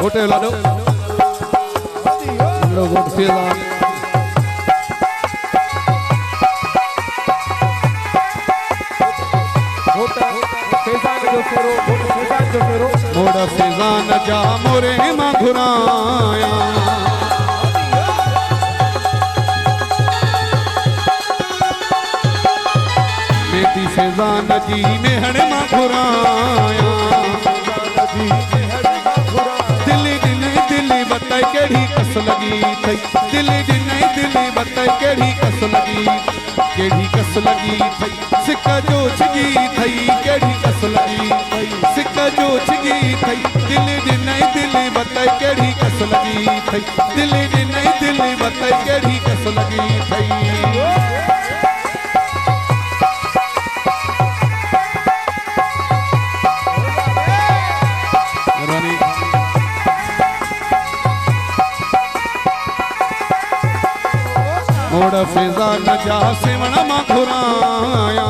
होटे लाडो गोट फैजान मोड़ा फैजान जा मोरे मां घुराया मेरी फैजान जी मेहण मां घुराया दिल्ली दिल्ली दिल्ली बताई केड़ी कस लगी थई दिल्ली दिल्ली दिल्ली बताई केड़ी कस लगी थई सिक्का जो छिगी थई केड़ी कस लगी सिक्का जो छिगी थई दिल्ली दिल्ली बताई केड़ी कस लगी थई दिल्ली दिल्ली बताई केड़ी कस लगी थई मोड़ा फैजान जा सिवण मां घुराया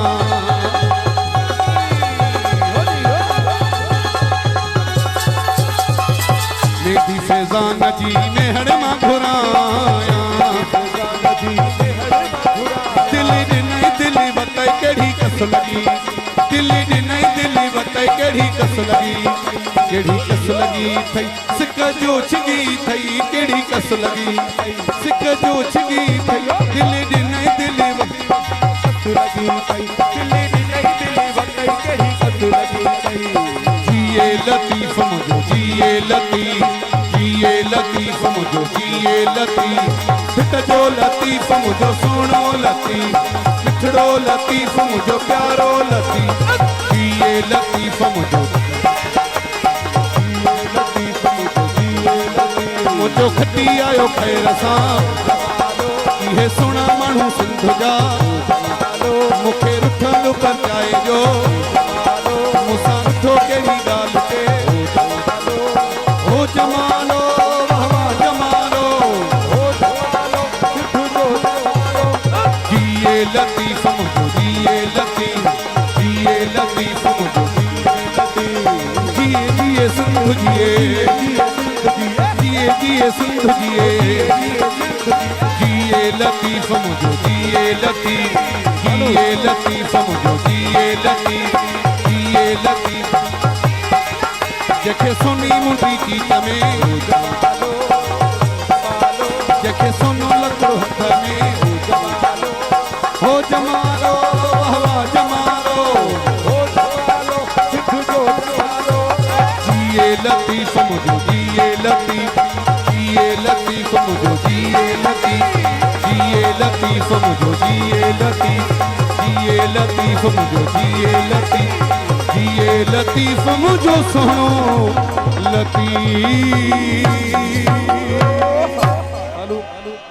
मेरी फैजान जी मेहण मां घुराया दिल्ली दिल्ली बताई केड़ी कस लगी दिल्ली दिल्ली बताई केड़ी कस लगी थई सिक्का जो छिगी थई केड़ी कस लगी सिक्का जो छिगी थई दिल्ली दिल्ली कस लगी थई दिल्ली दिल्ली बताई केड़ी कस लगी थई जिए लतीफ मुझो जिए लतीफ मुझो जिए लतीफ फिट जो लतीफ मुझो सोनो लतीफ मिठड़ो लतीफ मुझो प्यारो लतीफ जिए लतीफ मुझो मुझो खटी आयो खैर सां इहे सुणा माण्हू सिंध जा मूंखे रुठल पचाए जो मूंसां रुठो कहिड़ी ॻाल्हि ते हो जमालो वाह वाह जमालो जिए लतीफ मुझो जिए लतीफ मुझो जिए सिंध जिए सिंध जिए लतीफ मुझो जिए लतीफ मुझो जिए लतीफ जखे सोनी मुंडी चीत में जखे सोनो लकड़ो हथ में हो जमालो वाह जमालो जिए लतीफ मुझो जिए लतीफ मुझो जिए लतीफ मुझो जिए लतीफ मुझो जिए लतीफ मुझो सोनो लतीफ।